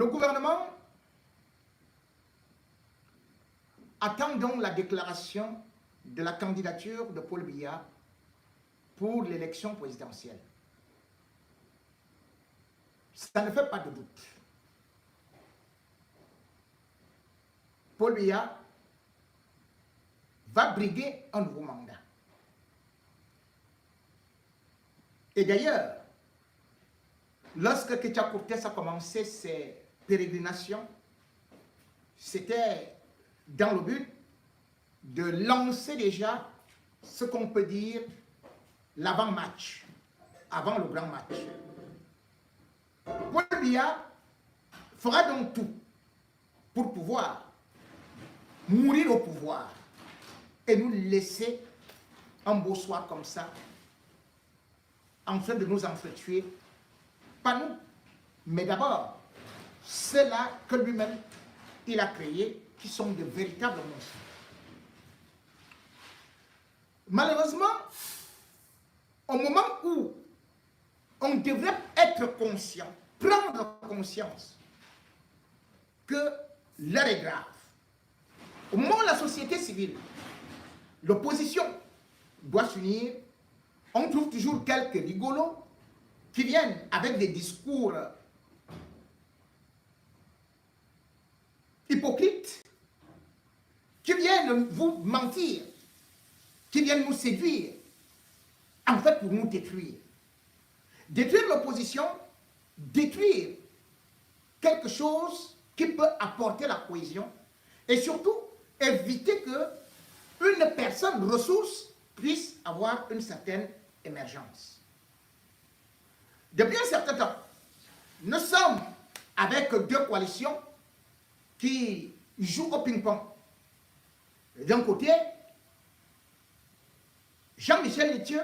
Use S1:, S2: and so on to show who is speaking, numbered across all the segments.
S1: Le gouvernement attend donc la déclaration de la candidature de Paul Biya pour l'élection présidentielle. Ça ne fait pas de doute. Paul Biya va briguer un nouveau mandat. Et d'ailleurs, lorsque Ketia Cortés a commencé ses pérégrinations, c'était dans le but de lancer déjà ce qu'on peut dire l'avant-match, avant le grand match. Paul Biya fera donc tout pour pouvoir mourir au pouvoir et nous laisser un beau soir comme ça, en train de nous entretuer, pas nous, mais d'abord ceux-là que lui-même il a créés, qui sont de véritables monstres. Malheureusement, au moment où on devrait être conscient, prendre conscience que l'heure est grave, au moment où la société civile, l'opposition doit s'unir, on trouve toujours quelques rigolos qui viennent avec des discours hypocrites, qui viennent vous mentir, qui viennent nous séduire, en fait pour nous détruire. Détruire l'opposition, détruire quelque chose qui peut apporter la cohésion et surtout éviter que une personne ressource puisse avoir une certaine émergence. Depuis un certain temps, nous sommes avec deux coalitions qui jouent au ping-pong. D'un côté, Jean-Michel Lithieu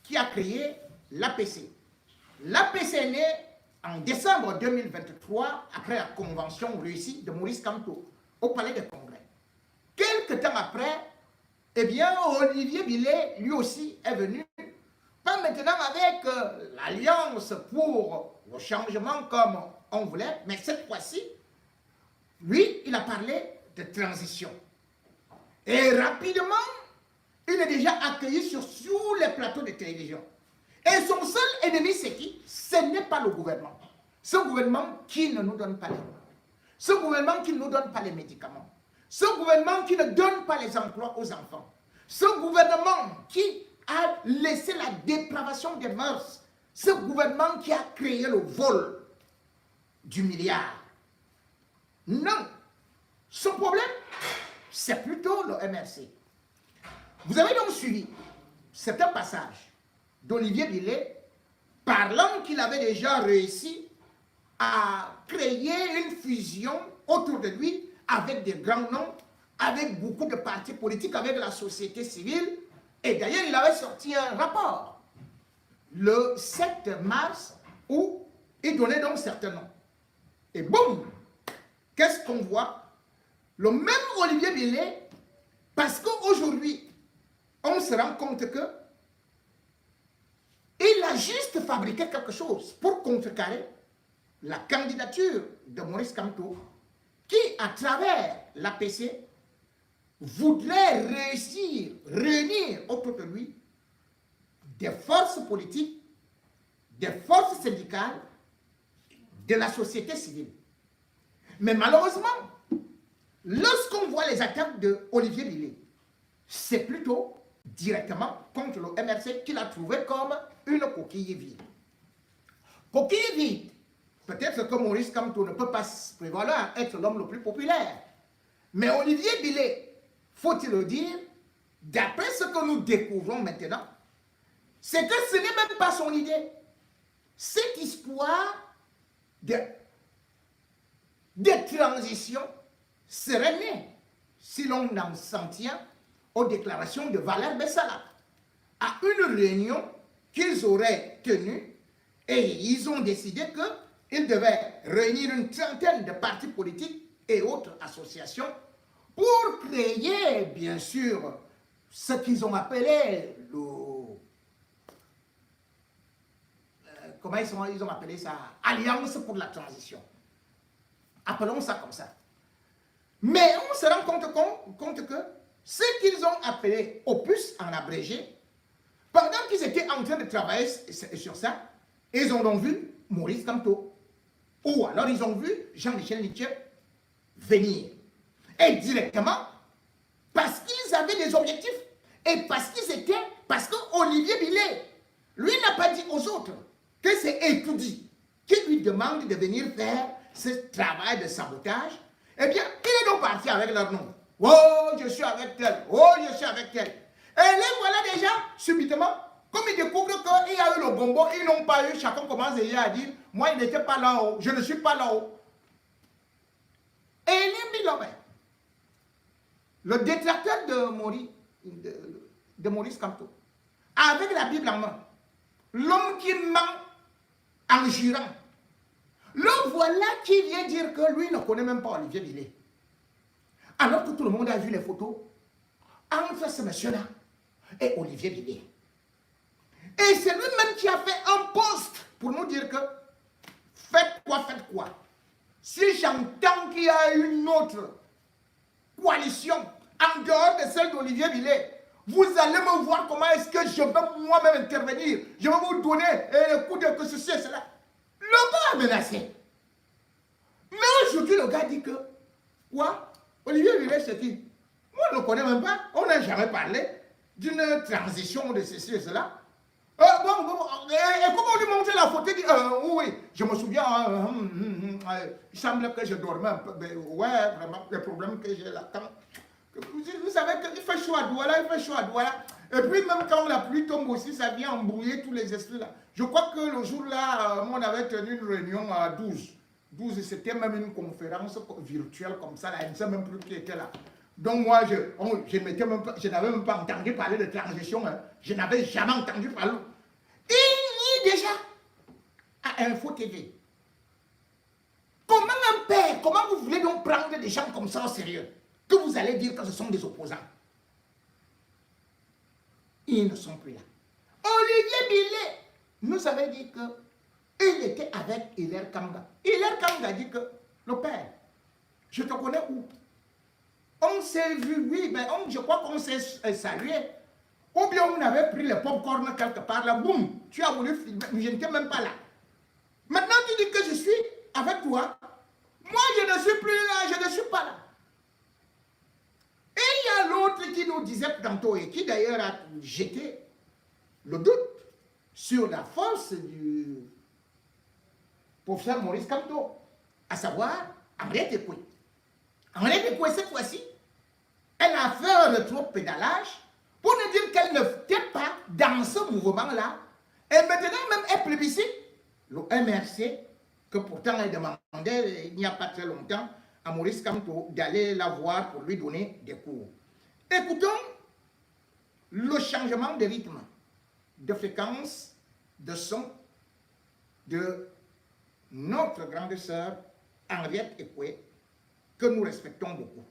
S1: qui a créé l'APC. L'APC est née en décembre 2023 après la convention réussie de Maurice Kamto au Palais des Congrès. Quelque temps après, eh bien, Olivier Billet, lui aussi, est venu, pas maintenant avec l'Alliance pour le changement comme on voulait, mais cette fois-ci, lui, il a parlé de transition. Et rapidement, il est déjà accueilli sur tous les plateaux de télévision. Et son seul ennemi, c'est qui? Ce n'est pas le gouvernement. Ce gouvernement qui ne nous donne pas les lois. Ce gouvernement qui ne nous donne pas les médicaments. Ce gouvernement qui ne donne pas les emplois aux enfants. Ce gouvernement qui a laissé la dépravation des mœurs. Ce gouvernement qui a créé le vol du milliard. Non. Son problème, c'est plutôt le MRC. Vous avez donc suivi certains passages d'Olivier Billet parlant qu'il avait déjà réussi à créer une fusion autour de lui avec des grands noms, avec beaucoup de partis politiques, avec la société civile. Et d'ailleurs, il avait sorti un rapport le 7 mars où il donnait donc certains noms. Et boum, qu'est-ce qu'on voit? Le même Olivier Billet, parce qu'aujourd'hui, on se rend compte que il a juste fabriqué quelque chose pour contrecarrer la candidature de Maurice Kamto, qui, à travers l'APC, voudrait réunir autour de lui des forces politiques, des forces syndicales, de la société civile. Mais malheureusement, lorsqu'on voit les attaques de Olivier Billet, c'est plutôt directement contre le MRC qu'il a trouvé comme une coquille vide. Coquille vide. Peut-être que Maurice Kamto ne peut pas se prévaloir être l'homme le plus populaire. Mais Olivier Billet, faut-il le dire, d'après ce que nous découvrons maintenant, c'est que ce n'est même pas son idée. Cette histoire de transition serait née, si l'on en s'en tient aux déclarations de Valère Bessala, à une réunion qu'ils auraient tenue, et ils ont décidé qu'ils devaient réunir une trentaine de partis politiques et autres associations pour créer, bien sûr, ce qu'ils ont appelé comment ils ont appelé ça? Alliance pour la transition. Appelons ça comme ça. Mais on se rend compte que ce qu'ils ont appelé opus en abrégé, pendant qu'ils étaient en train de travailler sur ça, ils ont donc vu Maurice Kamto. Ou alors ils ont vu Jean-Michel Nietzsche venir. Et directement, parce qu'ils avaient des objectifs, et parce que Olivier Billet, lui n'a pas dit aux autres que c'est Étoudi qui lui demande de venir faire ce travail de sabotage. Eh bien, il est donc parti avec leur nom. Oh, je suis avec tel. Oh, je suis avec tel. Et les voilà déjà, subitement, comme ils découvrent qu'il y a eu le bonbon, ils n'ont pas eu, chacun commence déjà à dire, moi, il n'était pas là-haut, je ne suis pas là-haut. Et Elie Bilobé, le détracteur de Maurice Kamto, avec la Bible en main, l'homme qui ment en jurant, le voilà qui vient dire que lui ne connaît même pas Olivier Billet. Alors que tout le monde a vu les photos entre ce monsieur-là et Olivier Billet. Et c'est lui-même qui a fait un post pour nous dire que faites quoi. Si j'entends qu'il y a une autre coalition en dehors de celle d'Olivier Billet, vous allez me voir comment est-ce que je vais moi-même intervenir. Je vais vous donner le coup de que ceci et cela. Le gars a menacé. Mais aujourd'hui, le gars dit que, quoi? Olivier Billet, c'est qui? Moi, je ne le connais même pas. On n'a jamais parlé d'une transition de ceci et cela. Et comment on lui montrait la photo? Il dit, oui, je me souviens, il semble que je dormais un peu. Ouais, vraiment, le problème que j'ai là, vous savez qu'il fait chaud à Douala, il fait chaud à Douala. Et puis même quand la pluie tombe aussi, ça vient embrouiller tous les esprits là. Je crois que le jour-là, on avait tenu une réunion à 12. 12, c'était même une conférence virtuelle comme ça, là, je ne sais même plus qui était là. Donc moi, je n'avais même pas entendu parler de transition. Hein. Je n'avais jamais entendu parler. Il y est déjà à Info TV. Comment un père, comment vous voulez donc prendre des gens comme ça au sérieux? Que vous allez dire que ce sont des opposants. Ils ne sont plus là. Olivier Billet nous avait dit qu'il était avec Hilaire Kanga. Hilaire Kanga dit que, le père, je te connais où? On s'est vu, oui, mais je crois qu'on s'est salué. Ou bien on avait pris le popcorn quelque part là, boum, tu as voulu filmer, mais je n'étais même pas là. Maintenant tu dis que je suis avec toi. Moi je ne suis plus là, je ne suis pas là. Et il y a l'autre qui nous disait tantôt, et qui d'ailleurs a jeté le doute sur la force du professeur Maurice Kamto, à savoir Henriette Ekoué. Henriette Ekoué, cette fois-ci, elle a fait un rétro-pédalage pour nous dire qu'elle n'était pas dans ce mouvement-là. Et maintenant, même elle plébiscite le MRC, que pourtant elle demandait, il n'y a pas très longtemps, à Maurice Kamto d'aller la voir pour lui donner des cours. Écoutons le changement de rythme, de fréquence, de son de notre grande sœur Henriette Ekoué, que nous respectons beaucoup.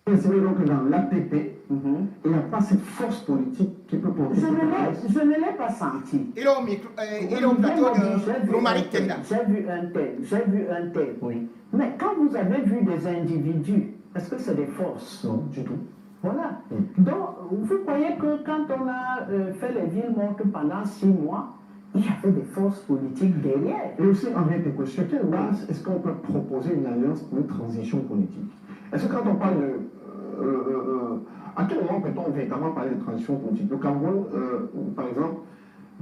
S2: C'est vrai donc que dans l'APP, il n'y a pas cette force politique qui peut porter cette place.
S3: Je ne l'ai pas senti.
S1: Il est au micro, il est au plateau de Romaric Tenda.
S3: J'ai vu un tel. Oui. Mais quand vous avez vu des individus, est-ce que c'est des forces?
S2: Non, du tout.
S3: Voilà. Donc, vous croyez que quand on a fait les villes mortes pendant 6 mois, il y avait des forces politiques derrière?
S2: Et aussi, en réalité, sur quelle base est-ce qu'on peut proposer une alliance pour une transition politique? Est-ce que quand on parle de... à quel moment peut-on véritablement parler de transition politique? Le Cameroun, par exemple,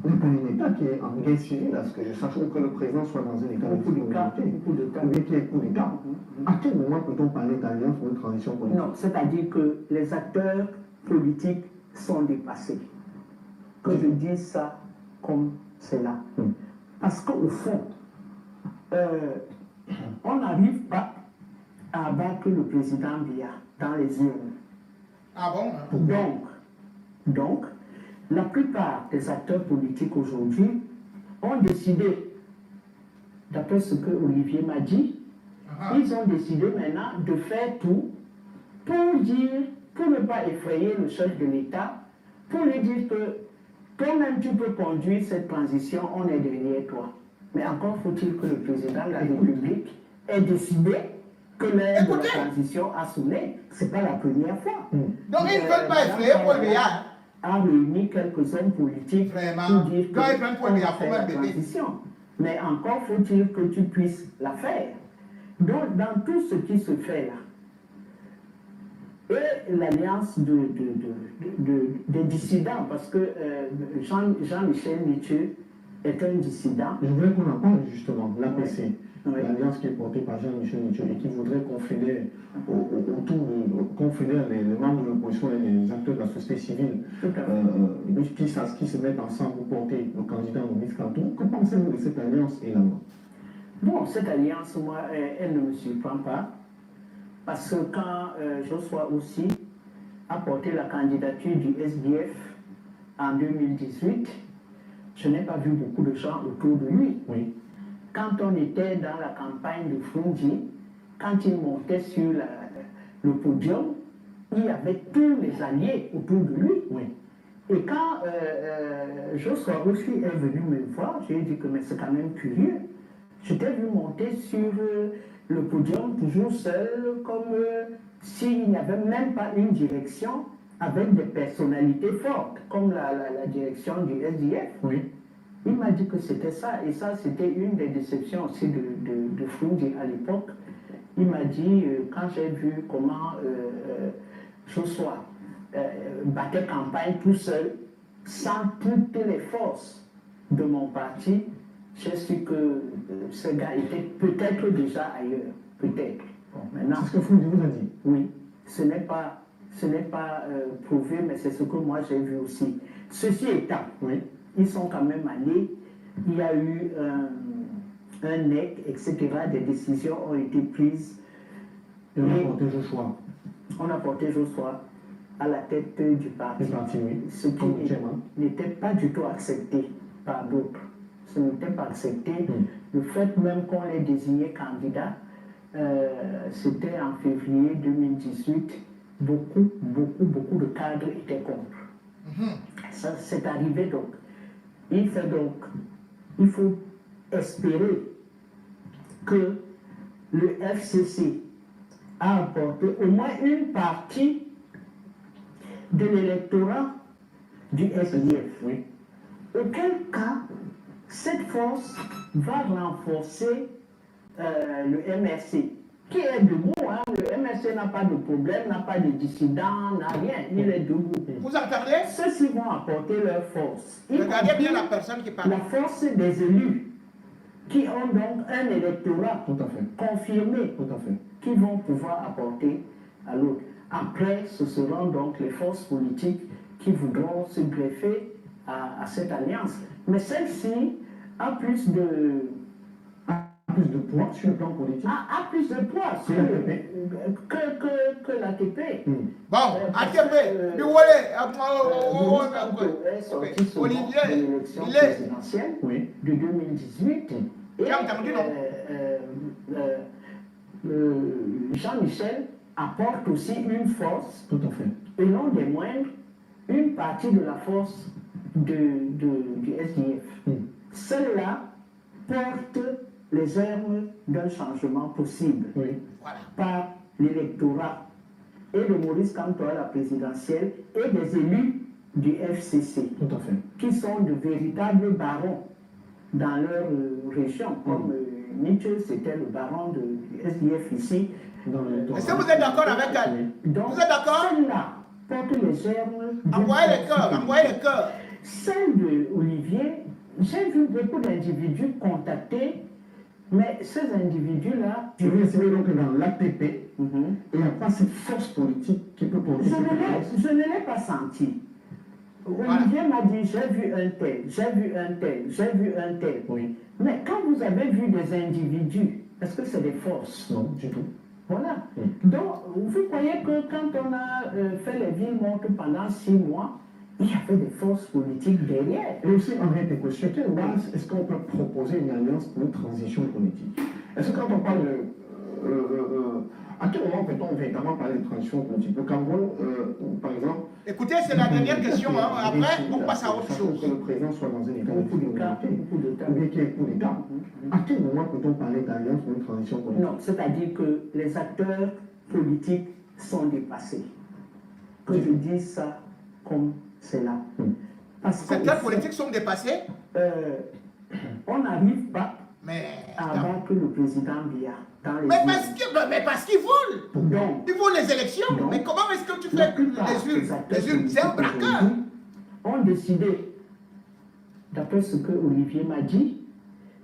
S2: n'est pas un État qui est en guerre civile, à ce que je sache, que le président soit dans un État de coup d'État, ou bien qui est coup d'État. À quel moment peut-on parler d'alliance pour une transition politique?
S3: Non, c'est-à-dire que les acteurs politiques sont dépassés. Que je dise ça comme c'est là. Parce qu'au fond, on n'arrive pas à abattre le président Biya dans les urnes.
S1: Ah bon?
S3: Donc, la plupart des acteurs politiques aujourd'hui ont décidé, d'après ce que Olivier m'a dit, ils ont décidé maintenant de faire tout pour ne pas effrayer le chef de l'État, pour lui dire que toi-même tu peux conduire cette transition, on est derrière toi. Mais encore faut-il que le président de la République ait décidé que l'ère de la transition a sonné. Ce n'est pas la première fois.
S1: Donc ils ne veulent pas effrayer Paul Biya.
S3: A réuni quelques hommes politiques
S1: Vraiment.
S3: pour dire
S1: Quand ils prennent Paul
S3: qu'on
S1: Biya
S3: va faire
S1: comme un
S3: la
S1: bébé.
S3: transition. Mais encore faut-il que tu puisses la faire. Donc dans tout ce qui se fait là, et l'alliance des dissidents, parce que Jean-Michel Nietzsche est un dissident.
S2: Je voudrais qu'on en parle justement, l'APC,
S3: Oui.
S2: l'alliance qui est portée par Jean-Michel Nietzsche et qui voudrait confédérer confédérer les membres de l'opposition et les acteurs de la société civile qui se mettent ensemble pour porter le candidat Maurice Kamto. Que pensez-vous de cette alliance également?
S3: Bon, cette alliance, moi, elle ne me surprend pas. Parce que quand Joshua aussi a porté la candidature du SDF en 2018, je n'ai pas vu beaucoup de gens autour de lui.
S2: Oui.
S3: Quand on était dans la campagne de Frunzi, quand il montait sur le podium, il y avait tous les alliés autour de lui.
S2: Oui.
S3: Et quand Joshua aussi est venu me voir, j'ai dit que mais c'est quand même curieux. Je t'ai vu monter sur le podium toujours seul, comme s'il n'y avait même pas une direction avec des personnalités fortes, comme la direction du SDF.
S2: Oui.
S3: Il m'a dit que c'était ça, et ça c'était une des déceptions aussi de Frunzi à l'époque. Il m'a dit, quand j'ai vu comment Joshua battait campagne tout seul, sans toutes les forces de mon parti, j'ai su que ce gars était peut-être déjà ailleurs, peut-être. Bon, maintenant,
S2: C'est ce que Frunzi vous a dit.
S3: oui, ce n'est pas prouvé, mais c'est ce que moi j'ai vu aussi. Ceci étant,
S2: Oui.
S3: ils sont quand même allés, il y a eu un NEC, etc., des décisions ont été prises.
S2: Et on a porté Joshua.
S3: On a porté Joshua à la tête du parti,
S2: Le parti, oui.
S3: ce qui
S2: Comme chairman.
S3: n'était pas du tout accepté par d'autres. Ce n'était pas accepté. Le fait même qu'on l'ait désigné candidat, c'était en février 2018, beaucoup de cadres étaient contre. Ça, c'est arrivé donc. Il faut espérer que le FCC a apporté au moins une partie de l'électorat du SDF.
S2: Oui.
S3: Auquel cas, cette force va renforcer le MRC, qui est debout. Hein. Le MRC n'a pas de problème, n'a pas de dissidents, n'a rien. Il est debout.
S1: Vous entendez?
S3: Ceux-ci vont apporter leur force.
S1: Regardez bien la personne qui parle.
S3: La force des élus, qui ont donc un électorat
S2: Tout à fait.
S3: confirmé,
S2: Tout à fait.
S3: qui vont pouvoir apporter à l'autre. Après, ce seront donc les forces politiques qui voudront se greffer à cette alliance. Mais celle-ci a plus de
S2: poids sur le plan politique.
S3: a plus de poids
S2: Que l'ATP.
S3: que l'ATP.
S1: Bon, ATP, du Olivier,
S3: l'élection
S1: il est.
S3: présidentielle
S2: Oui.
S3: de 2018. Et
S1: Tu as entendu,
S3: Jean-Michel apporte aussi une force,
S2: Tout à fait.
S3: et non des moindres, une partie de la force du SDF. Celle-là porte les germes d'un changement possible
S2: Oui.
S1: Voilà.
S3: par l'électorat et de Maurice Kamto à la présidentielle et des élus du FCC,
S2: Tout à fait.
S3: qui sont de véritables barons dans leur région, comme Nietzsche, c'était le baron du SDF ici.
S1: Est-ce que vous êtes d'accord avec elle?
S3: Donc,
S1: Vous êtes d'accord?
S3: celle-là porte les germes.
S1: Envoyez les cœurs, envoyez les cœurs.
S3: Celle de Olivier, j'ai vu beaucoup d'individus contactés, mais ces individus-là,
S2: Je veux essayer donc que dans l'ATP, il n'y a pas cette force politique qui peut porter cette alliance.
S3: je ne l'ai pas senti. Olivier m'a dit, j'ai vu un tel, j'ai vu un tel, j'ai vu un tel.
S2: Oui.
S3: Mais quand vous avez vu des individus, est-ce que c'est des forces?
S2: Non, du tout.
S3: Voilà. Donc, vous croyez que quand on a fait les villes montes pendant 6 mois, il y avait des forces politiques derrière?
S2: Et aussi, Henri Teko, sur quelle base est-ce qu'on peut proposer une alliance pour une transition politique? Est-ce que quand on parle de... à quel moment peut-on véritablement parler de transition politique? Le Cameroun, par exemple,
S1: Écoutez, c'est la dernière question. Hein. Après, on passe à autre
S2: Chacun
S1: chose.
S2: que le président soit dans un état de
S3: Beaucoup de cas,
S2: difficulté,
S3: beaucoup de cas.
S2: ou bien qu'il y ait coup d'État. À quel moment peut-on parler d'alliance pour une transition politique?
S3: Non, c'est-à-dire que les acteurs politiques sont dépassés. Que je dise ça comme c'est là. Parce
S1: Les acteurs politiques sont dépassés,
S3: on n'arrive pas
S1: mais...
S3: à abattre le président Biya dans les
S1: Mais parce qu'ils volent.
S3: Donc,
S1: Ils volent les élections.
S3: Donc,
S1: Mais comment est-ce que tu
S3: la
S1: fais
S3: plupart
S1: les
S3: des
S1: urnes?
S3: acteurs
S1: Les urnes, c'est un
S3: politiques
S1: braqueur.
S3: aujourd'hui ont décidé, d'après ce que Olivier m'a dit,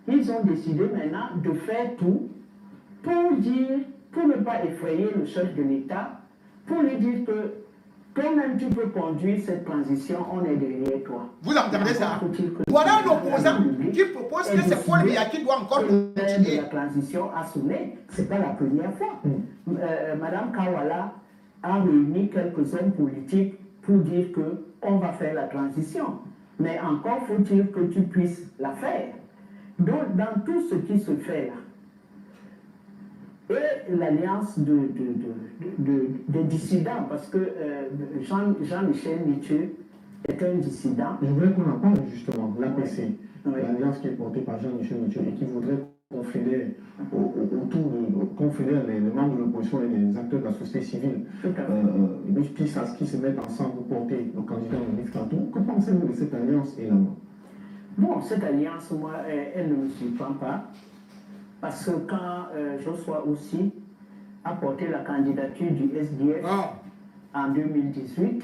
S3: ils ont décidé maintenant de faire tout pour dire, pour ne pas effrayer le chef de l'État, pour lui dire que toi-même tu peux conduire cette transition, on est derrière toi.
S1: Vous entendez ça?
S3: Encore faut-il que
S1: Voilà un
S3: le président de la
S1: opposant
S3: République
S1: qui propose
S3: ait
S1: que c'est Paul
S3: décidé
S1: Biya qui doit encore
S3: que l'heure de
S1: continuer.
S3: la transition a sonné. Ce n'est pas la première fois. Madame Kawala a réuni quelques hommes politiques pour dire qu'on va faire la transition. Mais encore faut-il que tu puisses la faire. Donc, dans tout ce qui se fait là, et l'alliance des dissidents, parce que Jean-Michel Nietzsche est un dissident.
S2: Je voudrais qu'on en parle justement, l'APC,
S3: Oui.
S2: l'alliance qui est portée par Jean-Michel Nietzsche et qui voudrait confédérer confédérer les membres de l'opposition et les acteurs de la société civile
S3: Tout à fait.
S2: qui se mettent ensemble pour porter le candidat Maurice Kamto. Que pensez-vous de cette alliance également?
S3: Bon, cette alliance, moi, elle ne me surprend pas. Parce que quand Joshua aussi a porté la candidature du SDF en 2018,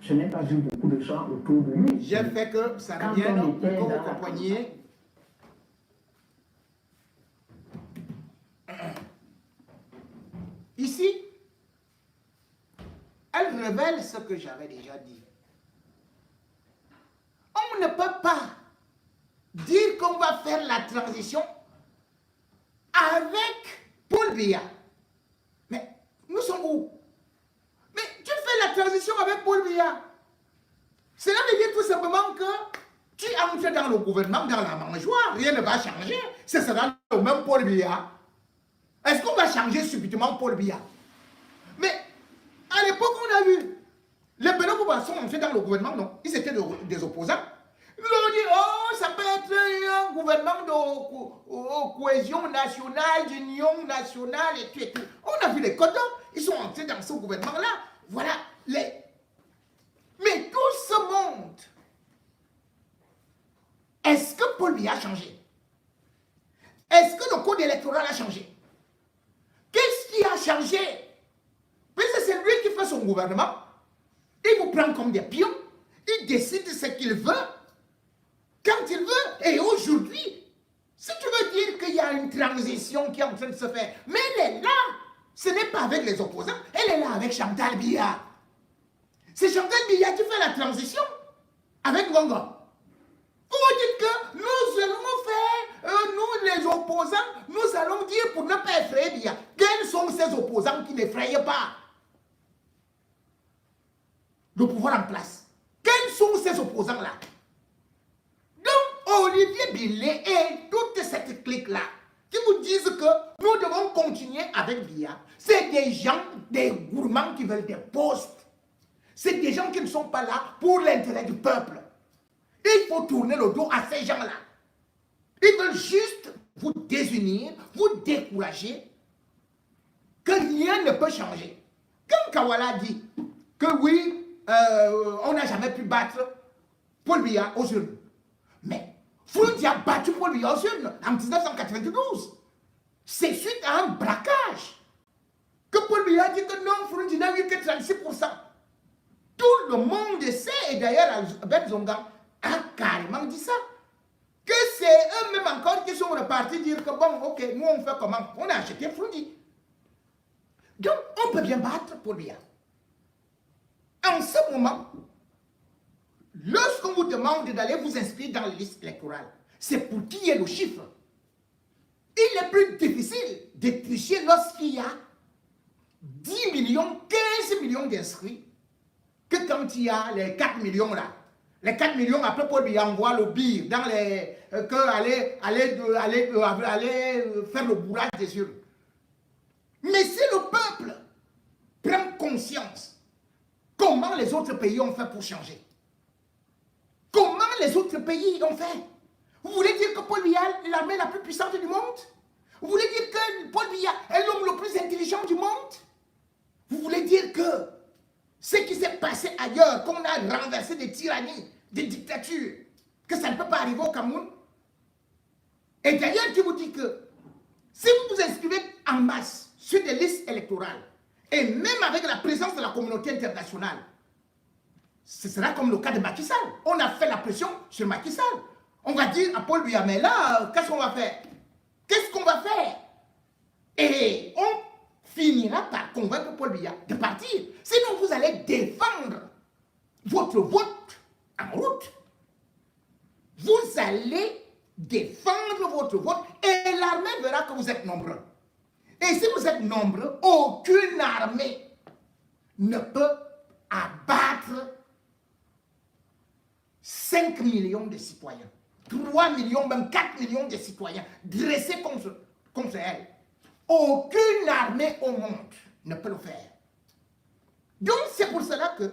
S3: je n'ai pas vu beaucoup de gens autour de lui.
S1: J'ai fait que ça
S3: Quand
S1: revienne
S3: on
S1: pour
S3: était
S1: que vous
S3: dans la
S1: compreniez. Ici, elle révèle ce que j'avais déjà dit. On ne peut pas dire qu'on va faire la transition avec Paul Biya. Mais nous sommes où? Mais tu fais la transition avec Paul Biya. Cela veut dire tout simplement que tu entres dans le gouvernement, dans la mangeoire, rien ne va changer. Ce sera le même Paul Biya. Est-ce qu'on va changer subitement Paul Biya? Mais à l'époque, on a vu les Beno Bouba sont entrés dans le gouvernement, non? Ils étaient des opposants. Ils ont dit, oh, ça peut être un gouvernement de cohésion nationale, d'union nationale et tout et tout. On a vu les Kodons, ils sont entrés dans ce gouvernement-là. Voilà les... Mais tout ce monde, est-ce que Paul Biya a changé? Est-ce que le code électoral a changé? Qu'est-ce qui a changé? Parce que c'est lui qui fait son gouvernement. Il vous prend comme des pions. Il décide ce qu'il veut, quand il veut. Et aujourd'hui, si tu veux dire qu'il y a une transition qui est en train de se faire, mais elle est là. Ce n'est pas avec les opposants. Elle est là avec Chantal Biya. C'est Chantal Biya qui fait la transition avec Ngongo. Vous dites que nous allons faire, nous les opposants, nous allons dire pour ne pas effrayer Biya. Quels sont ces opposants qui n'effrayent pas le pouvoir en place? Quels sont ces opposants-là? Donc, Olivier Billet et toute cette clique-là, qui vous disent que nous devons continuer avec Biya, c'est des gens, des gourmands qui veulent des postes. C'est des gens qui ne sont pas là pour l'intérêt du peuple. Il faut tourner le dos à ces gens-là. Ils veulent juste vous désunir, vous décourager, que rien ne peut changer. Quand Kawala dit que oui, on n'a jamais pu battre Paul Biya aux urnes. Mais Fouroudi a battu Paul Biya aux urnes en 1992. C'est suite à un braquage que Paul Biya dit que non, Fouroudi n'a eu que 36%. Tout le monde sait, et d'ailleurs Ben Zonga a carrément dit ça, que c'est eux-mêmes encore qui sont repartis dire que bon, ok, nous on fait comment? On a acheté Fouroudi. Donc on peut bien battre Paul Biya. En ce moment, lorsqu'on vous demande d'aller vous inscrire dans la liste électorale, c'est pour qu'il y ait le chiffre. Il est plus difficile de tricher lorsqu'il y a 10 millions, 15 millions d'inscrits que quand il y a les 4 millions là. Les 4 millions, après Paul Biya envoie le BIR dans les... aller faire le bourrage des urnes. Mais si le peuple prend conscience, comment comment les autres pays ont fait pour changer? Comment les autres pays ont fait? Vous voulez dire que Paul Biya est l'armée la plus puissante du monde? Vous voulez dire que Paul Biya est l'homme le plus intelligent du monde? Vous voulez dire que ce qui s'est passé ailleurs, qu'on a renversé des tyrannies, des dictatures, que ça ne peut pas arriver au Cameroun? Et d'ailleurs, je vous dis que si vous vous inscrivez en masse sur des listes électorales, et même avec la présence de la communauté internationale, ce sera comme le cas de Macky Sall. On a fait la pression sur Macky Sall. On va dire à Paul Biya, mais là, qu'est-ce qu'on va faire? Qu'est-ce qu'on va faire? Et on finira par convaincre Paul Biya de partir. Sinon, vous allez défendre votre vote en route. Vous allez défendre votre vote et l'armée verra que vous êtes nombreux. Et si vous êtes nombreux, aucune armée ne peut abattre 5 millions de citoyens, 3 millions, même 4 millions de citoyens dressés contre elle. Aucune armée au monde ne peut le faire. Donc c'est pour cela que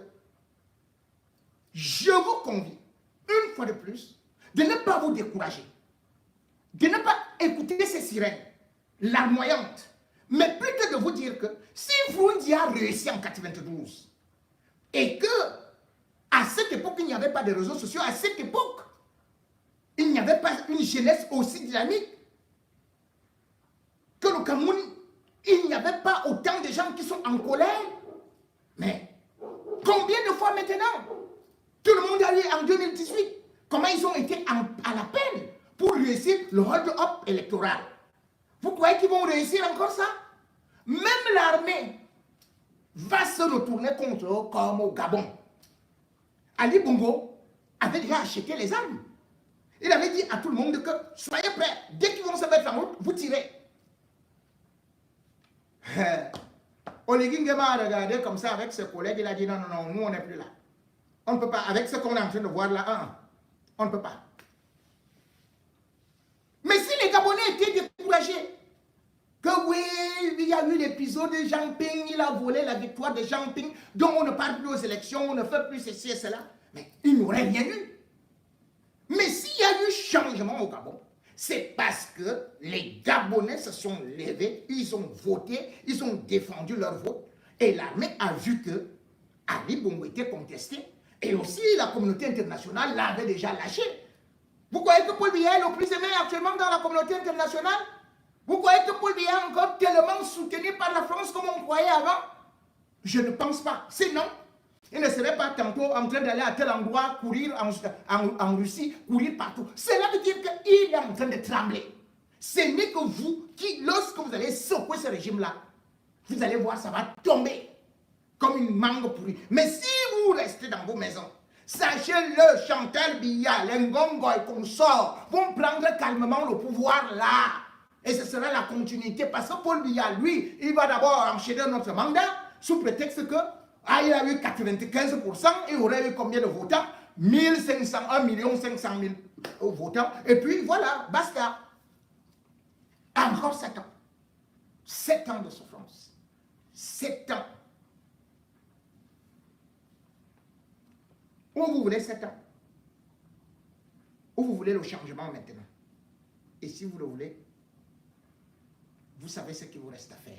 S1: je vous convie, une fois de plus, de ne pas vous décourager, de ne pas écouter ces sirènes larmoyantes, mais plutôt de vous dire que si Vroundia a réussi en 92 et que à cette époque il n'y avait pas de réseaux sociaux, à cette époque il n'y avait pas une jeunesse aussi dynamique, que le Cameroun, il n'y avait pas autant de gens qui sont en colère. Mais combien de fois maintenant tout le monde a eu en 2018, comment ils ont été à la peine pour réussir le hold-up électoral? Vous croyez qu'ils vont réussir encore ça? Même l'armée va se retourner contre eux comme au Gabon. Ali Bongo avait déjà acheté les armes. Il avait dit à tout le monde que soyez prêts, dès qu'ils vont se mettre en route, vous tirez. Oligui Nguema a regardé comme ça avec ses collègues, il a dit non, non, non, nous on n'est plus là. On ne peut pas, avec ce qu'on est en train de voir là, on ne peut pas. Mais si les Gabonais étaient découragés, que oui, il y a eu l'épisode de Jean Ping, il a volé la victoire de Jean Ping, donc on ne parle plus aux élections, on ne fait plus ceci et cela, mais il n'y aurait rien eu. Mais s'il y a eu changement au Gabon, c'est parce que les Gabonais se sont levés, ils ont voté, ils ont défendu leur vote, et l'armée a vu que Ali Bongo était contesté, et aussi la communauté internationale l'avait déjà lâché. Vous croyez que Paul Biya est le plus aimé actuellement dans la communauté internationale? Vous croyez que Paul Biya est encore tellement soutenu par la France comme on croyait avant? Je ne pense pas. Sinon, il ne serait pas tantôt en train d'aller à tel endroit, courir en Russie, courir partout. Cela veut dire qu'il est en train de trembler. Ce n'est que vous qui, lorsque vous allez secouer ce régime-là, vous allez voir, ça va tomber comme une mangue pourrie. Mais si vous restez dans vos maisons, sachez-le, Chantal Biya, les Ngongo et consorts vont prendre calmement le pouvoir là. Et ce sera la continuité. Parce que Paul Biya, lui, il va d'abord enchaîner notre mandat sous prétexte que il a eu 95%, il aurait eu combien de votants? 1 500 000 votants. Et puis voilà, basta. Encore 7 ans. 7 ans de souffrance. 7 ans. Où vous voulez 7 ans? Où vous voulez le changement maintenant? Et si vous le voulez, vous savez ce qu'il vous reste à faire.